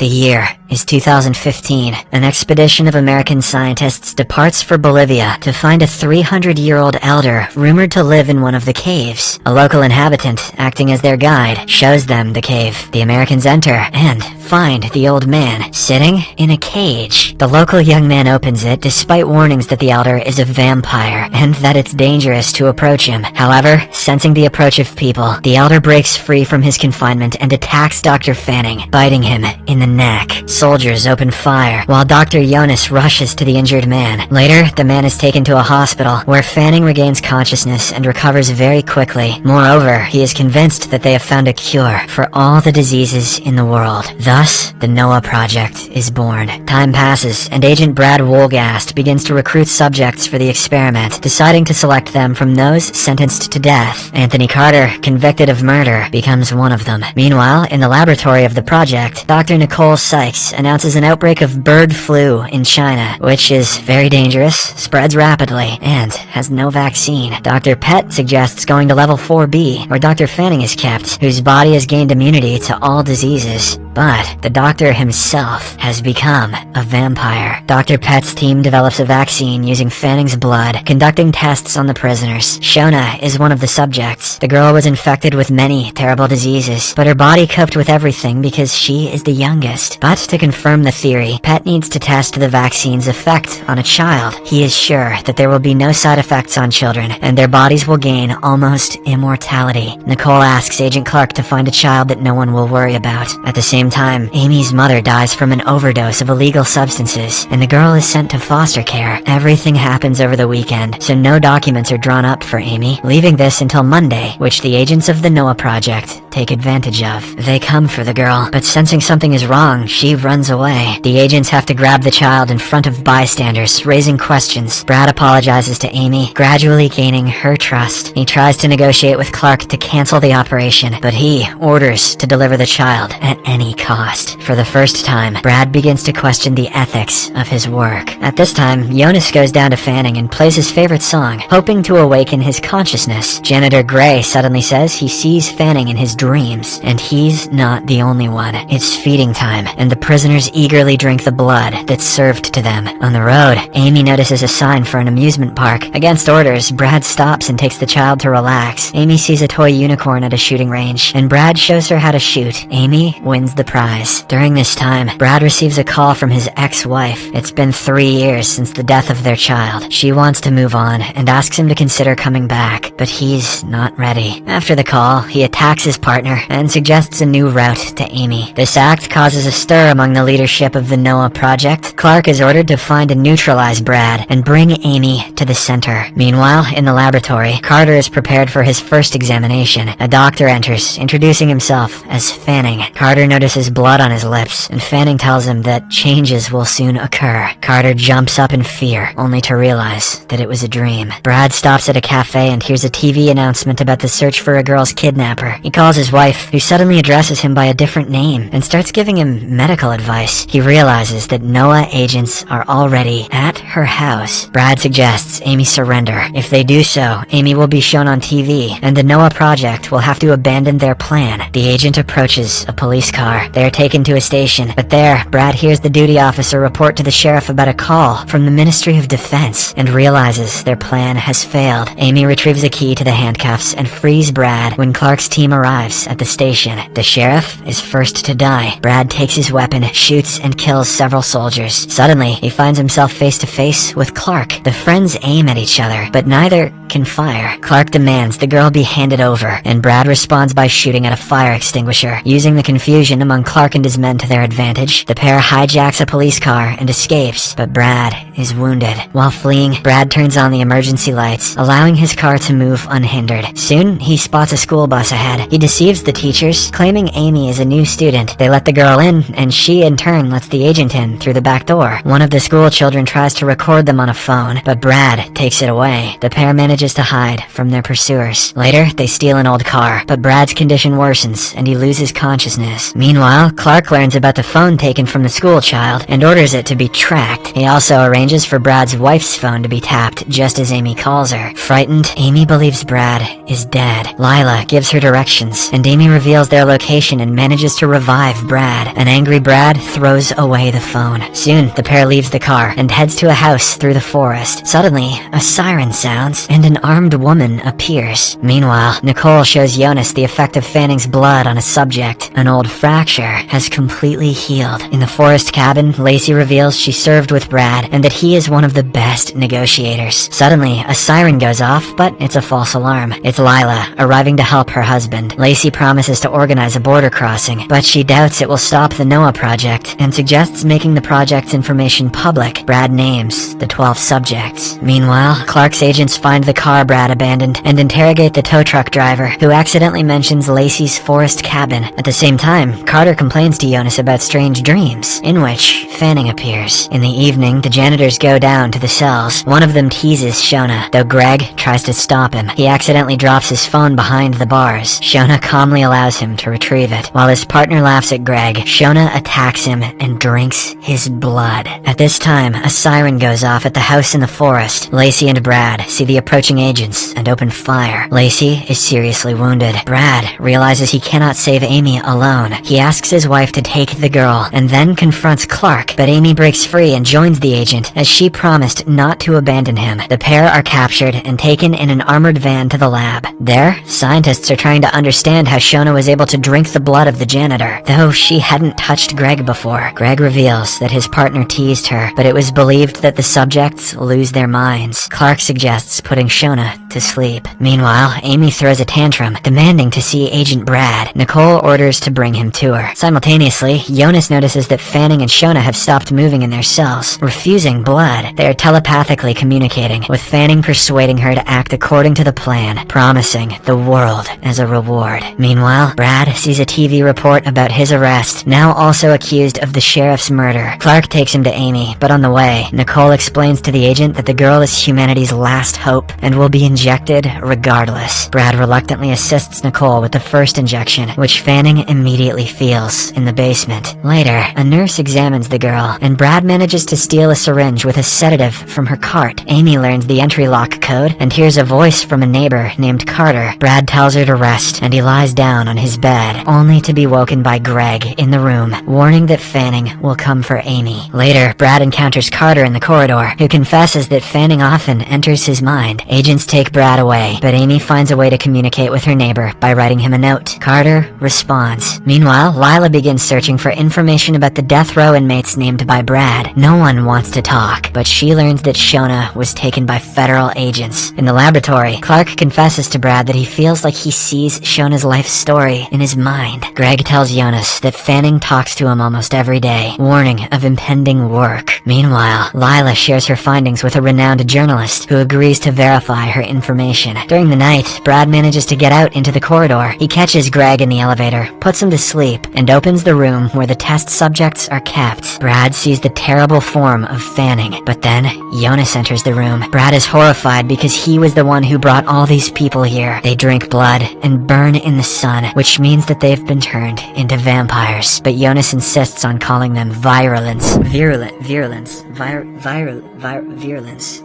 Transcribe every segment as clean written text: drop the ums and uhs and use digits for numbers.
The year is 2015. An expedition of American scientists departs for Bolivia to find a 300-year-old elder rumored to live in one of the caves. A local inhabitant, acting as their guide, shows them the cave. The Americans enter and find the old man sitting in a cage. The local young man opens it despite warnings that the elder is a vampire and that it's dangerous to approach him. However, sensing the approach of people, the elder breaks free from his confinement and attacks Dr. Fanning, biting him in the neck. Soldiers open fire while Dr. Jonas rushes to the injured man. Later, the man is taken to a hospital where Fanning regains consciousness and recovers very quickly. Moreover, he is convinced that they have found a cure for all the diseases in the world. Thus, the Noah Project is born. Time passes, and Agent Brad Wolgast begins to recruit subjects for the experiment, deciding to select them from those sentenced to death. Anthony Carter, convicted of murder, becomes one of them. Meanwhile, in the laboratory of the project, Dr. Nicole Sykes announces an outbreak of bird flu in China, which is very dangerous, spreads rapidly, and has no vaccine. Dr. Pett suggests going to level 4B, where Dr. Fanning is kept, whose body has gained immunity to all diseases. But the doctor himself has become a vampire. Dr. Pett's team develops a vaccine using Fanning's blood, conducting tests on the prisoners. Shona is one of the subjects. The girl was infected with many terrible diseases, but her body coped with everything because she is the youngest. But to confirm the theory, Pett needs to test the vaccine's effect on a child. He is sure that there will be no side effects on children, and their bodies will gain almost immortality. Nicole asks Agent Clark to find a child that no one will worry about. At the same time, Amy's mother dies from an overdose of illegal substances, and the girl is sent to foster care. Everything happens over the weekend, so no documents are drawn up for Amy, leaving this until Monday, which the agents of the Noah Project take advantage of. They come for the girl, but sensing something is wrong, she runs away. The agents have to grab the child in front of bystanders, raising questions. Brad apologizes to Amy, gradually gaining her trust. He tries to negotiate with Clark to cancel the operation, but he orders to deliver the child at any cost. For the first time, Brad begins to question the ethics of his work. At this time, Jonas goes down to Fanning and plays his favorite song, hoping to awaken his consciousness. Janitor Gray suddenly says he sees Fanning in his dreams, and he's not the only one. It's feeding time, and the prisoners eagerly drink the blood that's served to them. On the road, Amy notices a sign for an amusement park. Against orders, Brad stops and takes the child to relax. Amy sees a toy unicorn at a shooting range, and Brad shows her how to shoot. Amy wins the prize. During this time, Brad receives a call from his ex-wife. It's been 3 years since the death of their child. She wants to move on and asks him to consider coming back, but he's not ready. After the call, he attacks his partner and suggests a new route to Amy. This act causes a stir among the leadership of the Noah Project. Clark is ordered to find and neutralize Brad and bring Amy to the center. Meanwhile, in the laboratory, Carter is prepared for his first examination. A doctor enters, introducing himself as Fanning. Carter notices blood on his lips, and Fanning tells him that changes will soon occur. Carter jumps up in fear, only to realize that it was a dream. Brad stops at a cafe and hears a TV announcement about the search for a girl's kidnapper. He calls his wife, who suddenly addresses him by a different name, and starts giving him medical advice. He realizes that Noah agents are already at her house. Brad suggests Amy surrender. If they do so, Amy will be shown on TV, and the Noah Project will have to abandon their plan. The agent approaches a police car. They are taken to a station, but there, Brad hears the duty officer report to the sheriff about a call from the Ministry of Defense, and realizes their plan has failed. Amy retrieves a key to the handcuffs and frees Brad when Clark's team arrives at the station. The sheriff is first to die. Brad takes his weapon, shoots, and kills several soldiers. Suddenly, he finds himself face to face with Clark. The friends aim at each other, but neither can fire. Clark demands the girl be handed over, and Brad responds by shooting at a fire extinguisher. Using the confusion among Clark and his men to their advantage, the pair hijacks a police car and escapes, but Brad is wounded. While fleeing, Brad turns on the emergency lights, allowing his car to move unhindered. Soon, he spots a school bus ahead. He deceives the teachers, claiming Amy is a new student. They let the girl in, and she in turn lets the agent in through the back door. One of the school children tries to record them on a phone, but Brad takes it away. The pair manages to hide from their pursuers. Later, they steal an old car, but Brad's condition worsens, and he loses consciousness. Meanwhile, Clark learns about the phone taken from the school child, and orders it to be tracked. He also arranges for Brad's wife's phone to be tapped, just as Amy calls her. Frightened, Amy believes Brad is dead. Lila gives her directions, and Amy reveals their location and manages to revive Brad. An angry Brad throws away the phone. Soon, the pair leaves the car and heads to a house through the forest. Suddenly, a siren sounds, and an armed woman appears. Meanwhile, Nicole shows Jonas the effect of Fanning's blood on a subject. An old fracture has completely healed. In the forest cabin, Lacey reveals she served with Brad and that he is one of the best negotiators. Suddenly, a siren goes off, but it's a false alarm. It's Lila, arriving to help her husband. Lacey promises to organize a border crossing, but she doubts it will stop the Noah project and suggests making the project's information public. Brad names the 12 subjects. Meanwhile, Clark's agents find the car Brad abandoned and interrogate the tow truck driver, who accidentally mentions Lacey's forest cabin. At the same time, Carter complains to Jonas about strange dreams, in which Fanning appears. In the evening, the janitors go down to the cells. One of them teases Shona, though Greg tries to stop him. He accidentally drops his phone behind the bars. Shona calmly allows him to retrieve it. While his partner laughs at Greg, Shona attacks him and drinks his blood. At this time, a siren goes off at the house in the forest. Lacey and Brad see the approaching agents and open fire. Lacey is seriously wounded. Brad realizes he cannot save Amy alone. He asks his wife to take the girl and then confronts Clark, but Amy breaks free and joins the agent as she promised not to abandon him. The pair are captured and taken in an armored van to the lab. There, scientists are trying to understand how Shona was able to drink the blood of the janitor, though she hadn't touched Greg before. Greg reveals that his partner teased her, but it was believed that the subjects lose their minds. Clark suggests putting Shona to sleep. Meanwhile, Amy throws a tantrum, demanding to see Agent Brad. Nicole orders to bring him to her. Simultaneously, Jonas notices that Fanning and Shona have stopped moving in their cells, refusing blood. They are telepathically communicating, with Fanning persuading her to act according to the plan, promising the world as a reward. Meanwhile, Brad sees a TV report about his arrest, now also accused of the sheriff's murder. Clark takes him to Amy, but on the way, Nicole explains to the agent that the girl is humanity's last hope and will be injected regardless. Brad reluctantly assists Nicole with the first injection, which Fanning immediately feels in the basement. Later, a nurse examines the girl, and Brad manages to steal a syringe with a sedative from her cart. Amy learns the entry lock code and hears a voice from a neighbor named Carter. Brad tells her to rest, and he lies down on his bed, only to be woken by Greg in the room, warning that Fanning will come for Amy. Later, Brad encounters Carter in the corridor, who confesses that Fanning often enters his mind. Agents take Brad away, but Amy finds a way to communicate with her neighbor by writing him a note. Carter responds. Meanwhile, Lila begins searching for information about the death row inmates named by Brad. No one wants to talk, but she learns that Shona was taken by federal agents. In the laboratory, Clark confesses to Brad that he feels like he sees Shona's life story in his mind. Greg tells Jonas that Fanning talks to him almost every day, warning of impending work. Meanwhile, Lila shares her findings with a renowned journalist who agrees to verify her information. During the night, Brad manages to get out into the corridor. He catches Greg in the elevator, puts him to sleep, and opens the room where the test subjects are kept. Brad sees the terrible form of Fanning, but then Jonas enters the room. Brad is horrified because he was the one who brought all these people here. They drink blood and burn in the sun, which means that they've been turned into vampires. But Jonas insists on calling them virulence. Virulence.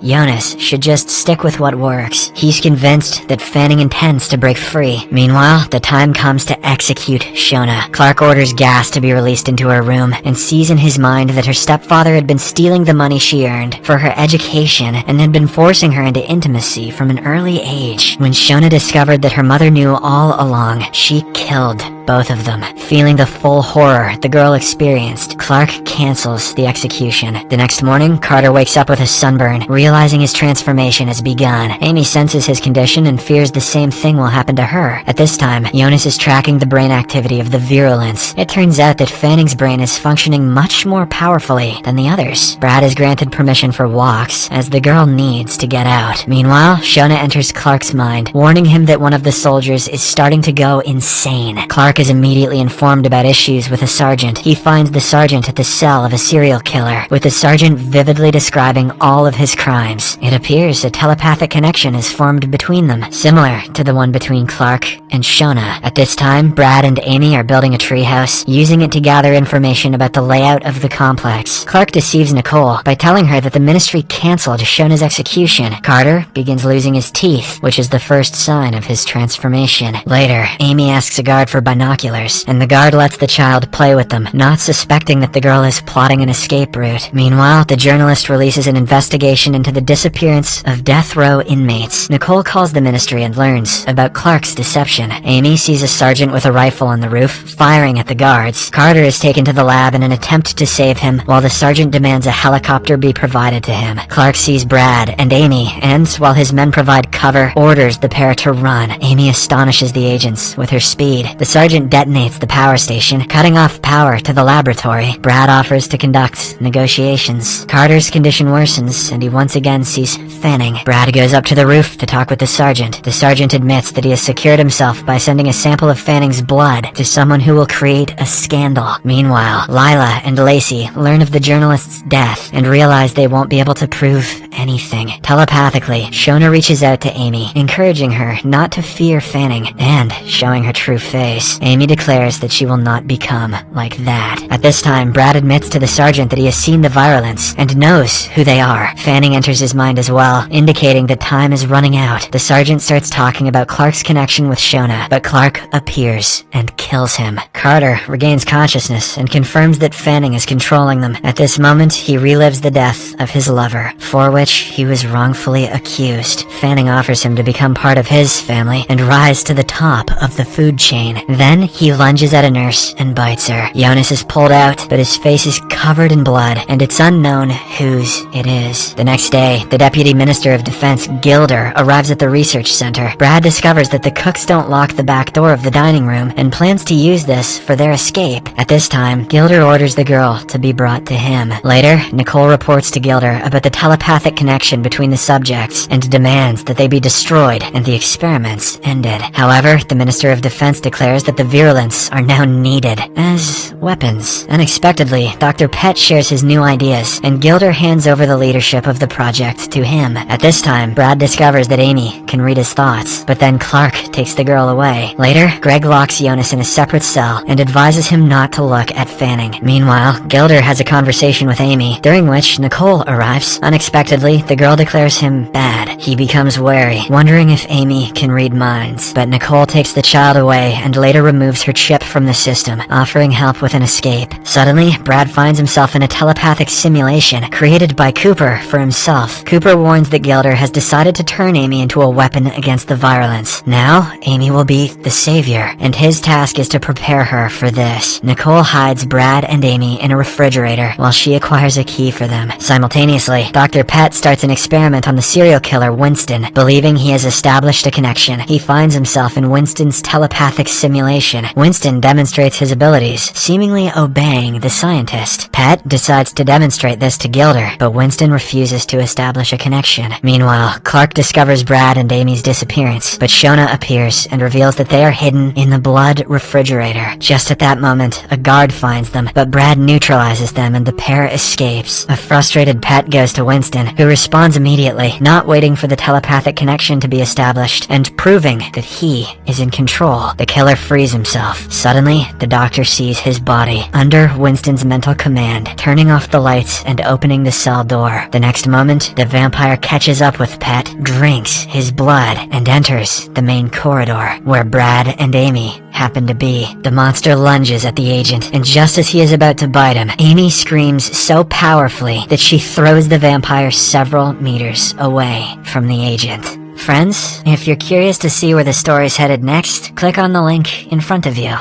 Jonas should just stick with what works. He's convinced that Fanning intends to break free. Meanwhile, the time comes to execute Shona. Clark orders gas to be released into her room and sees in his mind that her stepfather had been stealing the money she earned for her education and had been forcing her into intimacy from an early age. When Shona discovered that her mother knew all along, she killed both of them. Feeling the full horror the girl experienced, Clark cancels the execution. The next morning, Carter wakes up with a sunburn, realizing his transformation has begun. Amy senses his condition and fears the same thing will happen to her. At this time, Jonas is tracking the brain activity of the virulence. It turns out that Fanning's brain is functioning much more powerfully than the others. Brad is granted permission for walks, as the girl needs to get out. Meanwhile, Shona enters Clark's mind, warning him that one of the soldiers is starting to go insane. Clark Clark is immediately informed about issues with a sergeant. He finds the sergeant at the cell of a serial killer, with the sergeant vividly describing all of his crimes. It appears a telepathic connection is formed between them, similar to the one between Clark and Shona. At this time, Brad and Amy are building a treehouse, using it to gather information about the layout of the complex. Clark deceives Nicole by telling her that the ministry canceled Shona's execution. Carter begins losing his teeth, which is the first sign of his transformation. Later, Amy asks a guard for binoculars, and the guard lets the child play with them, not suspecting that the girl is plotting an escape route. Meanwhile, the journalist releases an investigation into the disappearance of death row inmates. Nicole calls the ministry and learns about Clark's deception. Amy sees a sergeant with a rifle on the roof, firing at the guards. Carter is taken to the lab in an attempt to save him, while the sergeant demands a helicopter be provided to him. Clark sees Brad and Amy, and while his men provide cover, orders the pair to run. Amy astonishes the agents with her speed. The sergeant detonates the power station, cutting off power to the laboratory. Brad offers to conduct negotiations. Carter's condition worsens, and he once again sees Fanning. Brad goes up to the roof to talk with the sergeant. The sergeant admits that he has secured himself by sending a sample of Fanning's blood to someone who will create a scandal. Meanwhile, Lila and Lacey learn of the journalist's death and realize they won't be able to prove anything. Telepathically, Shona reaches out to Amy, encouraging her not to fear Fanning and showing her true face. Amy declares that she will not become like that. At this time, Brad admits to the sergeant that he has seen the virulence and knows who they are. Fanning enters his mind as well, indicating that time is running out. The sergeant starts talking about Clark's connection with Shona, but Clark appears and kills him. Carter regains consciousness and confirms that Fanning is controlling them. At this moment, he relives the death of his lover, for which he was wrongfully accused. Fanning offers him to become part of his family and rise to the top of the food chain. Then he lunges at a nurse and bites her. Jonas is pulled out, but his face is covered in blood, and it's unknown whose it is. The next day, the Deputy Minister of Defense, Gilder, arrives at the research center. Brad discovers that the cooks don't lock the back door of the dining room and plans to use this for their escape. At this time, Gilder orders the girl to be brought to him. Later, Nicole reports to Gilder about the telepathic connection between the subjects and demands that they be destroyed and the experiments ended. However, the Minister of Defense declares that the virulence are now needed as weapons. Unexpectedly, Dr. Pett shares his new ideas, and Gilder hands over the leadership of the project to him. At this time, Brad discovers that Amy can read his thoughts, but then Clark takes the girl away. Later, Greg locks Jonas in a separate cell and advises him not to look at Fanning. Meanwhile, Gilder has a conversation with Amy, during which Nicole arrives. Unexpectedly, the girl declares him bad. He becomes wary, wondering if Amy can read minds, but Nicole takes the child away and later removes her chip from the system, offering help with an escape. Suddenly, Brad finds himself in a telepathic simulation created by Cooper for himself. Cooper warns that Gilder has decided to turn Amy into a weapon against the virulence. Now, Amy will be the savior, and his task is to prepare her for this. Nicole hides Brad and Amy in a refrigerator while she acquires a key for them. Simultaneously, Dr. Pett starts an experiment on the serial killer Winston. Believing he has established a connection, he finds himself in Winston's telepathic simulation. Winston demonstrates his abilities, seemingly obeying the scientist. Pett decides to demonstrate this to Gilder, but Winston refuses to establish a connection. Meanwhile, Clark discovers Brad and Amy's disappearance, but Shona appears and reveals that they are hidden in the blood refrigerator. Just at that moment, a guard finds them, but Brad neutralizes them and the pair escapes. A frustrated Pett goes to Winston, who responds immediately, not waiting for the telepathic connection to be established, and proving that he is in control. The killer frees himself. Suddenly, the doctor sees his body under Winston's mental command, turning off the lights and opening the cell door. The next moment, the vampire catches up with Pett, drinks his blood, and enters the main corridor, where Brad and Amy happen to be. The monster lunges at the agent, and just as he is about to bite him, Amy screams so powerfully that she throws the vampire several meters away from the agent. Friends, if you're curious to see where the story's headed next, click on the link in front of you.